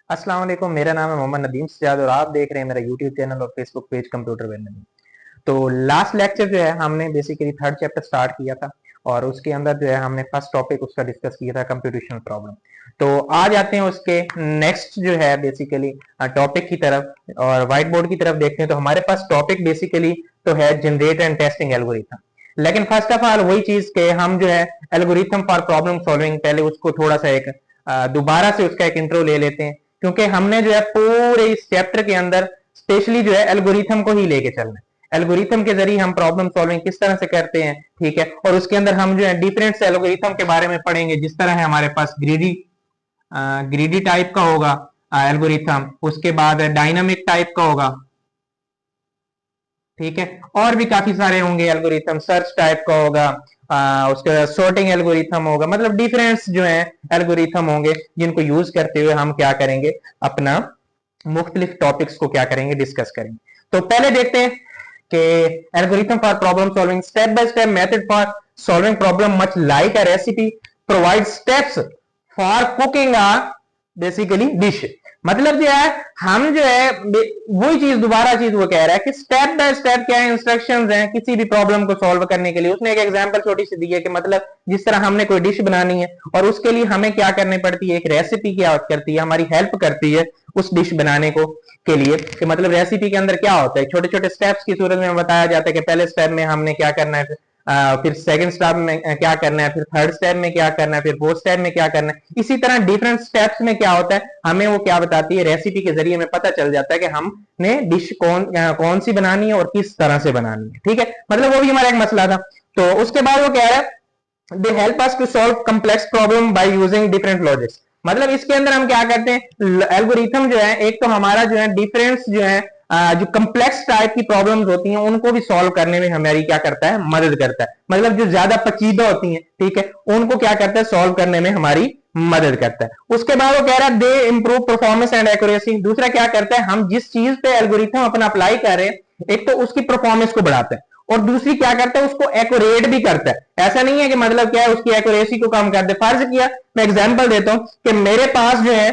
अस्सलाम वालेकुम। मेरा नाम है मोहम्मद नदीम सजाद और आप देख रहे हैं मेरा यूट्यूब चैनल और Facebook page computer with Nadeem. तो लास्ट लेक्चर जो है हमने बेसिकली थर्ड चैप्टर स्टार्ट किया था और उसके अंदर जो है हमने फर्स्ट टॉपिक उसका डिस्कस किया था कंप्यूटेशनल प्रॉब्लम। तो आज आते हैं उसके नेक्स्ट जो है बेसिकली टॉपिक की तरफ और व्हाइट बोर्ड की तरफ देखते हैं। तो हमारे पास टॉपिक बेसिकली तो है जनरेट एंड टेस्टिंग एल्गोरिथम। लेकिन फर्स्ट ऑफ ऑल वही चीज के हम जो है एल्गोरिथम फॉर प्रॉब्लम सॉल्विंग पहले उसको थोड़ा सा एक दोबारा से उसका एक इंट्रो ले लेते हैं, क्योंकि हमने जो है पूरे इस चैप्टर के अंदर स्पेशली जो है एल्गोरिथम को ही लेके चलना है। एल्गोरिथम के जरिए हम प्रॉब्लम सॉल्विंग किस तरह से करते हैं, ठीक है। और उसके अंदर हम जो है डिफरेंट एल्गोरिथम के बारे में पढ़ेंगे। जिस तरह है हमारे पास ग्रीडी टाइप का होगा एल्गोरिथम, उसके बाद डायनामिक टाइप का होगा, ठीक है। और भी काफी सारे होंगे एल्गोरिथम, सर्च टाइप का होगा, उसके बाद सॉर्टिंग एल्गोरिथम होगा। मतलब डिफरेंस जो है एल्गोरिथम होंगे जिनको यूज करते हुए हम क्या करेंगे, अपना मुख्तलिफ टॉपिक्स को क्या करेंगे, डिस्कस करेंगे। तो पहले देखते हैं कि algorithm for problem solving, step by step method for solving problem much like a recipe provide steps for cooking a basically dish. मतलब जो है हम जो है वही चीज दोबारा चीज वो कह रहा है कि स्टेप बाय स्टेप क्या है, इंस्ट्रक्शंस हैं किसी भी प्रॉब्लम को सॉल्व करने के लिए। उसने एक एग्जांपल छोटी सी दी है कि मतलब जिस तरह हमने कोई डिश बनानी है और उसके लिए हमें क्या करनी पड़ती है, एक रेसिपी क्या करती है, हमारी हेल्प करती है उस डिश बनाने को के लिए। कि मतलब रेसिपी के अंदर क्या होता है, छोटे छोटे स्टेप्स की सूरत में बताया जाता है कि पहले स्टेप में हमने क्या करना है, फिर सेकंड स्टेप में क्या करना है, फिर थर्ड स्टेप में क्या करना है, फिर फोर्थ स्टेप में क्या करना है। इसी तरह डिफरेंट स्टेप्स में क्या होता है, हमें वो क्या बताती है, रेसिपी के जरिए हमें पता चल जाता है कि हमने डिश कौन सी बनानी है और किस तरह से बनानी है, ठीक है। मतलब वो भी हमारा एक मसला था। तो उसके बाद वो कह रहा है they help us to solve complex problem by using different logics. मतलब इसके अंदर हम क्या करते हैं, एल्गोरिथम जो है एक तो हमारा जो है डिफरेंस जो है जो कम्प्लेक्स टाइप की प्रॉब्लम्स होती हैं उनको भी सॉल्व करने में हमारी क्या करता है, मदद करता है। मतलब जो ज्यादा पेचीदा होती हैं, ठीक है, उनको क्या करता है, सॉल्व करने में हमारी मदद करता है। उसके बाद वो कह रहा है दे इंप्रूव परफॉर्मेंस एंड एक्यूरेसी। दूसरा क्या करता है, हम जिस चीज पे एल्गोरिथम अपना अप्लाई कर रहे हैं एक तो उसकी परफॉर्मेंस को बढ़ाता है और दूसरी क्या करता है, उसको एक्यूरेट भी करता है। ऐसा नहीं है कि मतलब क्या है उसकी एक्यूरेसी को कम कर दे। फर्ज किया, मैं एग्जांपल देता हूं कि मेरे पास जो है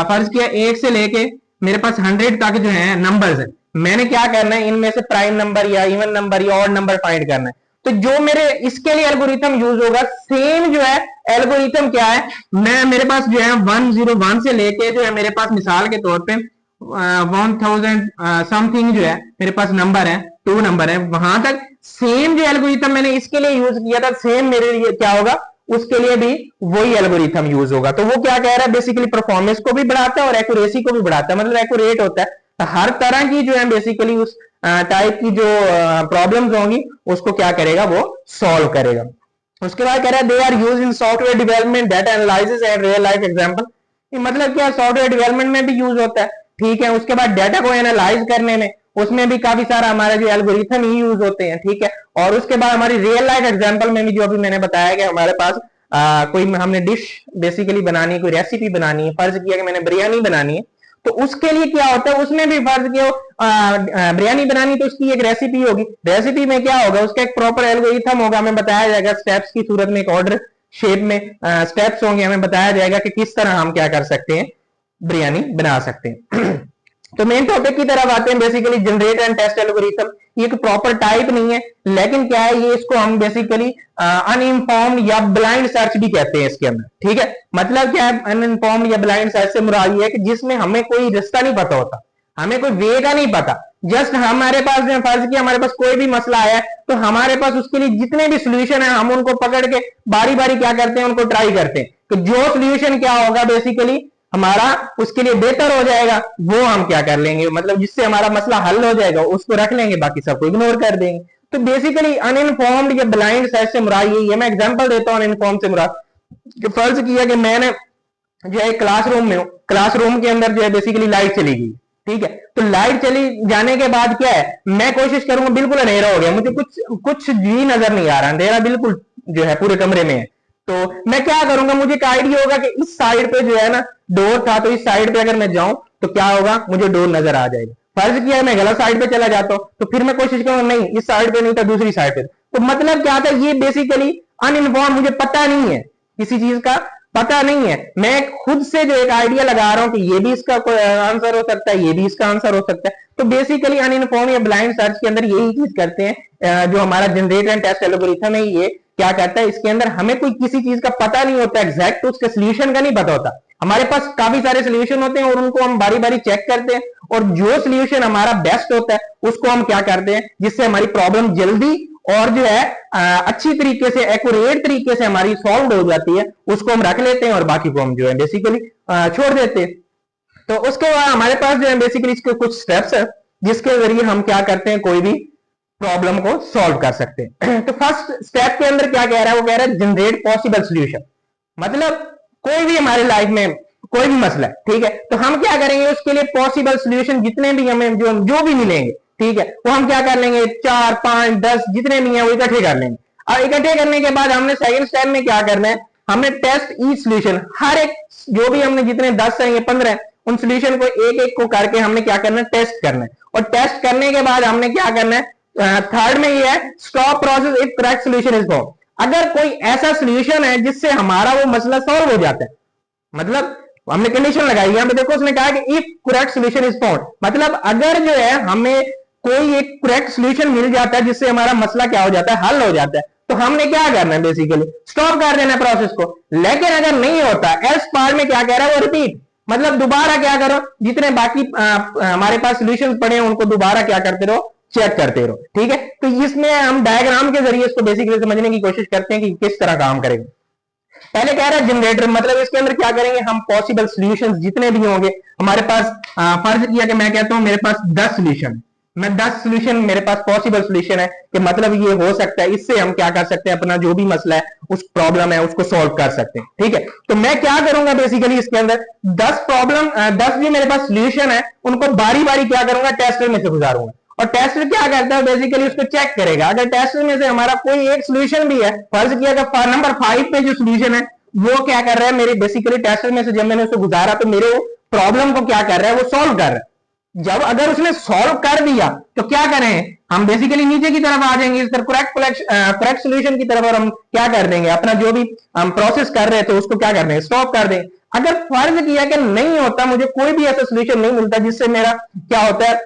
फर्ज किया 1 से लेके मेरे पास 100 तक जो है नंबर्स है। मैंने क्या करना है, इनमें से प्राइम नंबर या इवन नंबर या ऑड नंबर फाइंड करना है। तो जो मेरे इसके लिए एल्गोरिथम यूज होगा, सेम जो है एल्गोरिथम क्या है, मैं मेरे पास जो है 101 से लेके जो है मेरे पास मिसाल के तौर पे 1000 समथिंग जो है मेरे पास नंबर है, 2 नंबर है, वहां तक सेम जो एल्गोरिथम मैंने इसके लिए यूज किया था सेम मेरे लिए क्या होगा, उसके लिए भी वही एल्गोरिथम यूज होगा। तो वो क्या कह रहा है, बेसिकली परफॉर्मेंस को भी बढ़ाता है और एक्यूरेसी को भी बढ़ाता है, मतलब एक्यूरेट होता है। तो हर तरह की जो है बेसिकली उस टाइप की जो प्रॉब्लम्स होंगी उसको क्या करेगा, वो सॉल्व करेगा। उसके बाद कह रहा है they are use in software development data analysis and real life example. मतलब क्या, सॉफ्टवेयर डेवलपमेंट में भी यूज होता है, ठीक है। उसके बाद डाटा को एनालाइज करने में उसमें भी काफी सारा हमारा जो एल्गोरिथम ही यूज होते हैं, ठीक है। और उसके बाद हमारी रियल लाइफ एग्जांपल में भी जो अभी मैंने बताया कि हमारे पास कोई हमने डिश बेसिकली बनानी है, कोई रेसिपी बनानी है, फर्ज किया कि मैंने बिरयानी बनानी है, तो उसके लिए क्या होता है, उसमें भी फर्ज किया बिरयानी बनानी तो उसकी एक रेसिपी होगी। रेसिपी में क्या होगा, उसका एक प्रॉपर एल्गोरिथम होगा, हमें बताया जाएगा स्टेप्स की सूरत में, एक ऑर्डर शेप में स्टेप्स होंगे, हमें बताया जाएगा कि किस तरह हम क्या कर सकते हैं, बिरयानी बना सकते हैं। तो मेन टॉपिक की तरफ आते हैं, basically generate and test algorithm. ये एक प्रॉपर टाइप नहीं है, लेकिन क्या है, ये इसको हम बेसिकली अनइनफॉर्म्ड या ब्लाइंड सर्च भी कहते हैं इसके अंदर, ठीक है। मतलब क्या है, अनइनफॉर्म्ड या ब्लाइंड सर्च से मुराद ये है कि जिसमें हमें कोई रास्ता नहीं पता होता, हमें कोई वे का नहीं पता। जस्ट हमारे पास जो फर्ज किया हमारे पास कोई भी मसला आया है तो हमारे पास उसके लिए जितने भी सोल्यूशन है हम उनको पकड़ के बारी बारी क्या करते हैं, उनको ट्राई करते हैं। तो जो सोल्यूशन क्या होगा बेसिकली हमारा उसके लिए बेहतर हो जाएगा, वो हम क्या कर लेंगे, मतलब जिससे हमारा मसला हल हो जाएगा उसको रख लेंगे, बाकी सबको इग्नोर कर देंगे। तो बेसिकली अनइनफॉर्म्ड या ब्लाइंड सर्च से मुराद यही है। मैं एग्जांपल देता हूं अनइनफॉर्म से मुराद, फर्ज किया कि मैंने जो है क्लासरूम में हूँ, क्लासरूम के अंदर जो है बेसिकली लाइट चली गई, ठीक है। तो लाइट चली जाने के बाद क्या है, मैं कोशिश करूंगा, बिल्कुल अंधेरा हो गया, मुझे कुछ कुछ भी नजर नहीं आ रहा, अंधेरा बिल्कुल जो है पूरे कमरे में है। तो मैं क्या करूंगा, मुझे एक आइडिया होगा कि इस साइड पे जो है ना डोर था, तो इस साइड पे अगर मैं जाऊं तो क्या होगा, मुझे डोर नजर आ जाएगा। फर्ज किया मैं गलत साइड पे चला जाता हूं तो फिर मैं कोशिश करूंगा नहीं इस साइड पे नहीं तो दूसरी साइड पे। तो मतलब क्या था, ये बेसिकली अनइन्फॉर्म, मुझे पता नहीं है किसी चीज का, पता नहीं है, मैं खुद से जो एक आइडिया लगा रहा हूं कि ये भी इसका आंसर हो सकता है, ये भी इसका आंसर हो सकता है। तो बेसिकली अनइन्फॉर्म या ब्लाइंड सर्च के अंदर यही चीज करते हैं। जो हमारा जनरेट एंड टेस्ट एल्गोरिथम है ये क्या करता है, इसके अंदर हमें कोई किसी चीज का पता नहीं होता एग्जैक्ट, उसके सोल्यूशन का नहीं पता होता। हमारे पास काफी सारे सोल्यूशन होते हैं और उनको हम बारी बारी चेक करते हैं, और जो सोल्यूशन हमारा बेस्ट होता है उसको हम क्या करते हैं, जिससे हमारी प्रॉब्लम जल्दी और जो है अच्छी तरीके से, एक्यूरेट तरीके से हमारी सॉल्व हो जाती है, उसको हम रख लेते हैं और बाकी को हम जो है बेसिकली छोड़ देते हैं। तो उसके बाद हमारे पास जो है बेसिकली इसके कुछ स्टेप्स है जिसके जरिए हम क्या करते हैं, कोई भी प्रॉब्लम को सॉल्व कर सकते हैं। तो फर्स्ट स्टेप के अंदर क्या कह रहा है, वो कह रहा है जनरेट पॉसिबल सोल्यूशन। मतलब कोई भी हमारे लाइफ में कोई भी मसला है, ठीक है, तो हम क्या करेंगे, उसके लिए पॉसिबल सोल्यूशन जितने भी हमें जो भी मिलेंगे, ठीक है, वो हम क्या कर लेंगे, 4, 5, 10 जितने भी हैं वो इकट्ठे कर लेंगे। और इकट्ठे करने के बाद हमने सेकंड स्टेप में क्या करना है, हमने टेस्ट ईच सोल्यूशन, हर एक जो भी हमने जितने 10 है या 15 है उन सोल्यूशन को एक एक को करके हमने क्या करना है, टेस्ट करना है। और टेस्ट करने के बाद हमने क्या करना है, थर्ड में ये है stop process if correct solution is found. अगर कोई ऐसा सोल्यूशन है जिससे हमारा वो मसला सॉल्व हो जाता है, मतलब हमने कंडीशन लगाई है, देखो उसने कहा कि if correct solution is found, मतलब अगर जो है हमें कोई एक करेक्ट सोल्यूशन मिल जाता है जिससे हमारा मसला क्या हो जाता है, हल हो जाता है, तो हमने क्या करना है, बेसिकली स्टॉप कर देना प्रोसेस को। लेकिन अगर नहीं होता, एल्स पार्ट में क्या कह रहा है, वो रिपीट, मतलब दोबारा क्या करो, जितने बाकी हमारे पास सोल्यूशन पड़े हैं उनको दोबारा क्या करते रहो, चेक करते रहो, ठीक है। तो इसमें हम डायग्राम के जरिए इसको बेसिकली समझने की कोशिश करते हैं कि किस तरह काम करेंगे। पहले कह रहा है जनरेटर, मतलब इसके अंदर क्या करेंगे, हम पॉसिबल सॉल्यूशंस जितने भी होंगे हमारे पास, फर्ज किया कि मैं कहता हूं मेरे पास 10 सॉल्यूशन, मैं 10 सॉल्यूशन मेरे पास पॉसिबल सॉल्यूशन है कि मतलब ये हो सकता है, इससे हम क्या कर सकते हैं, अपना जो भी मसला है, उस प्रॉब्लम है उसको सॉल्व कर सकते हैं, ठीक है। तो मैं क्या करूंगा बेसिकली इसके अंदर 10 प्रॉब्लम, 10 जो मेरे पास सॉल्यूशन है उनको बारी बारी क्या करूंगा, टेस्टर में से गुजारूंगा। और टेस्टर क्या करता है, बेसिकली उसको चेक करेगा। अगर टेस्टर में से हमारा कोई एक सॉल्यूशन भी है, फर्ज किया कि नंबर 5 पे जो सॉल्यूशन है वो क्या कर रहा है, मेरे बेसिकली टेस्टर में से जब मैंने उसको गुजारा तो मेरे प्रॉब्लम को क्या कर रहा है, वो सॉल्व कर रहा है। जब अगर उसने सॉल्व कर दिया तो क्या करें, हम बेसिकली नीचे की तरफ आ जाएंगे, इस तरह करेक्ट सॉल्यूशन की तरफ, और हम क्या कर देंगे, अपना जो भी हम प्रोसेस कर रहे थे उसको क्या कर देंगे, स्टॉप कर देंगे। अगर फर्ज किया कि नहीं होता, मुझे कोई भी ऐसा सॉल्यूशन नहीं मिलता जिससे मेरा क्या होता है,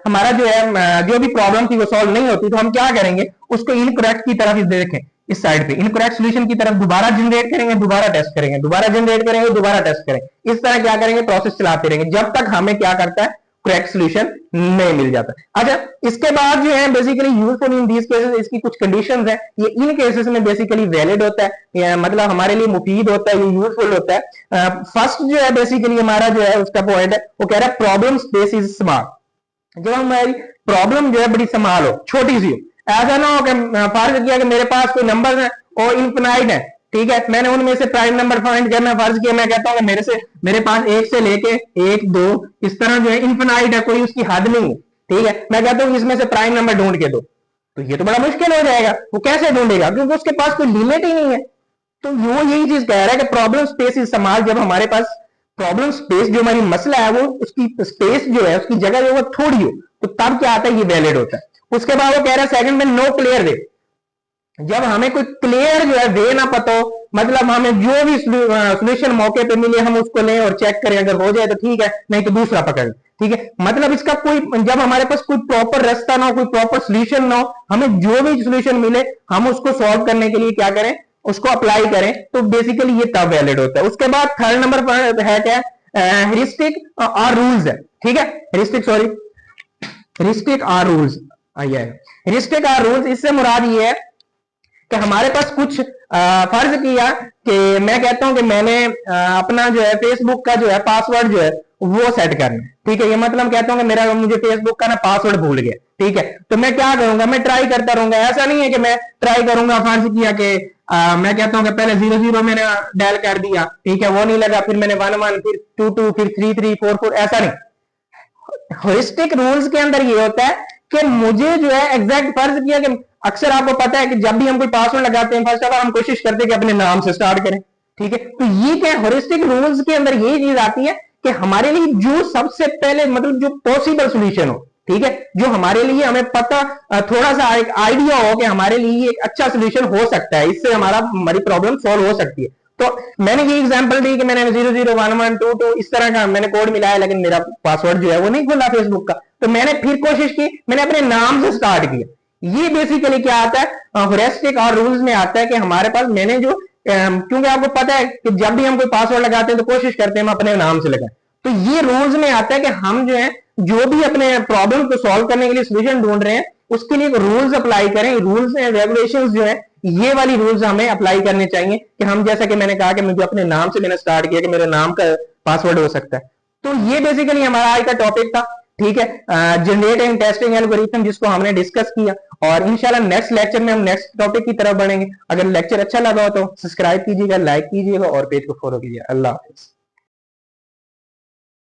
हमारा जो है जो भी प्रॉब्लम थी वो सॉल्व नहीं होती, तो हम क्या करेंगे, उसको इनकरेक्ट की तरफ देखें, इस साइड पे इनकरेक्ट सॉल्यूशन की तरफ दोबारा जनरेट करेंगे, दोबारा टेस्ट करेंगे, दोबारा जनरेट करेंगे, दोबारा टेस्ट करेंगे। इस तरह क्या करेंगे, प्रोसेस चलाते रहेंगे जब तक हमें क्या करता है, करेक्ट सॉल्यूशन नहीं मिल जाता। अच्छा, इसके बाद जो है basically useful in these cases, इसकी कुछ कंडीशंस है, ये इन केसेस में बेसिकली वैलिड होता है, मतलब हमारे लिए मुफीद होता है, ये यूजफुल होता है। फर्स्ट जो है बेसिकली हमारा जो है उसका पॉइंट है, वो कह रहा है प्रॉब्लम स्पेस इज स्मॉल। जब हमारी प्रॉब्लम जो है बड़ी स्मॉल हो, छोटी सी हो, ऐसा ना हो कि फर्ज किया कि मेरे पास कोई नंबर है और इनफिनाइट है, ठीक है, मैंने उनमें से प्राइम नंबर फाइंड करना, फर्ज किया मैं कहता हूं कि मेरे पास 1 से लेके 1, 2 इस तरह जो है इनफिनाइट है, कोई उसकी हद नहीं है, ठीक है, मैं कहता हूं इसमें से प्राइम नंबर ढूंढ के दो, तो ये तो बड़ा मुश्किल हो जाएगा। वो कैसे ढूंढेगा, क्योंकि उसके पास कोई लिमिट ही नहीं है। तो वो यही चीज कह रहा है कि प्रॉब्लम स्पेस इज स्मॉल। जब हमारे पास प्रॉब्लम स्पेस जो हमारी मसला है वो उसकी स्पेस जो है, उसकी जगह जो है थोड़ी हो, तो तब क्या आता है, ये वैलिड होता है। उसके बाद वो कह रहा है सेकंड में नो क्लियर वे। जब हमें कोई क्लियर जो है वे ना पता हो, मतलब हमें जो भी सोल्यूशन मौके पे मिले हम उसको लें और चेक करें, अगर हो जाए तो ठीक है, नहीं तो दूसरा पकड़ लें, ठीक है। मतलब इसका कोई, जब हमारे पास कोई प्रॉपर रास्ता ना हो, कोई प्रॉपर सोल्यूशन ना हो, हमें जो भी सोल्यूशन मिले हम उसको सॉल्व करने के लिए क्या करें, उसको अप्लाई करें, तो बेसिकली ये तब वैलिड होता है। उसके बाद थर्ड नंबर पर है क्या, हेरिस्टिक और रूल्स है, ठीक है, हेरिस्टिक और रूल्स। हेरिस्टिक और रूल्स, इससे मुराद ये है कि हमारे पास कुछ फर्ज किया कि मैं कहता हूं कि मैंने अपना जो है फेसबुक का जो है पासवर्ड जो है वो सेट करना है, ठीक है। ये मतलब कहता हूं कि मुझे फेसबुक का ना पासवर्ड भूल गया, ठीक है, तो मैं क्या करूंगा, मैं ट्राई करता रहूंगा। ऐसा नहीं है कि मैं ट्राई करूंगा, फर्ज किया कि मैं कहता हूं कि पहले 00 मैंने डायल कर दिया, ठीक है, वो नहीं लगा, फिर मैंने 11 फिर 22 फिर 33 44, ऐसा नहीं। होलिस्टिक रूल्स के अंदर ये होता है कि मुझे जो है एग्जैक्ट, फर्ज किया कि अक्सर आपको पता है कि जब भी हम कोई पासवर्ड लगाते हैं, फर्स्ट ऑफ ऑल हम कोशिश करते हैं कि अपने नाम से स्टार्ट करें, ठीक है। तो ये क्या होलिस्टिक रूल्स के अंदर यही चीज आती है कि हमारे लिए जो सबसे पहले, मतलब जो पॉसिबल सोल्यूशन हो, ठीक है, जो हमारे लिए हमें पता, थोड़ा सा एक आइडिया हो कि हमारे लिए एक अच्छा सोल्यूशन हो सकता है, इससे हमारी प्रॉब्लम सॉल्व हो सकती है, तो मैंने ये एग्जांपल दी कि मैंने 001122 इस तरह का मैंने कोड मिलाया, लेकिन मेरा पासवर्ड जो है वो नहीं खुला फेसबुक का। तो मैंने फिर कोशिश की, मैंने अपने नाम से स्टार्ट किया। ये बेसिकली क्या आता है, ह्यूरिस्टिक और रूल्स में आता है कि हमारे पास मैंने जो क्योंकि आपको पता है कि जब भी हम कोई पासवर्ड लगाते हैं तो कोशिश करते हैं हम अपने नाम से लगाएं। तो ये रूल्स में आता है कि हम जो है जो भी अपने प्रॉब्लम को सॉल्व करने के लिए सोल्यूशन ढूंढ रहे हैं उसके लिए रूल्स अप्लाई करें। रूल्स एंड रेगुलेशंस जो है ये वाली रूल्स हमें अप्लाई करने चाहिए कि हम, जैसा कि मैंने कहा कि मुझे अपने नाम से मैंने स्टार्ट किया कि मेरे नाम का पासवर्ड हो सकता है। तो ये बेसिकली हमारा आज का टॉपिक था, ठीक है, जनरेट एंड टेस्टिंग एल्गोरिथम, जिसको हमने डिस्कस किया। और इंशाल्लाह नेक्स्ट लेक्चर में हम नेक्स्ट टॉपिक की तरफ बढ़ेंगे। अगर लेक्चर अच्छा लगा हो तो सब्सक्राइब कीजिएगा, लाइक कीजिएगा और पेज को फॉलो कीजिएगा। अल्लाह हाफिज।